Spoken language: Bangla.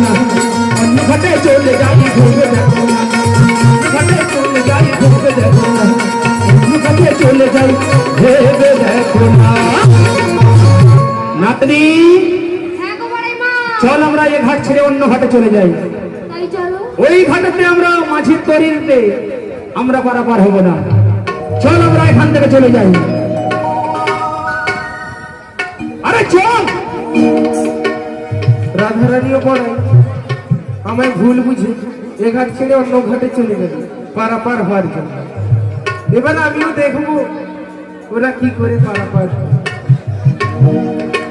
না অন্য ঘাটে চলে যাই ঘুরে দেখো না ঘাটে চলে যাই ঘুরে দেখো না অন্য ঘাটে চলে যাই ভেবে দেখো না নাতনি চল আমরা এই ঘাট ছেড়ে অন্য ঘাটে চলে যাই ওই ঘাটেতে আমরা মাঝির তরিতে আমরা পারাপার হব না চল আমরা এখান থেকে চলে যাই আরে চল রাধারানীও পড়ে আমায় ভুল বুঝে এ ঘাট ছেড়ে অন্য ঘাটে চলে গেল পারাপার হওয়ার জন্য এবার আমিও দেখবো ওরা কি করে পারাপার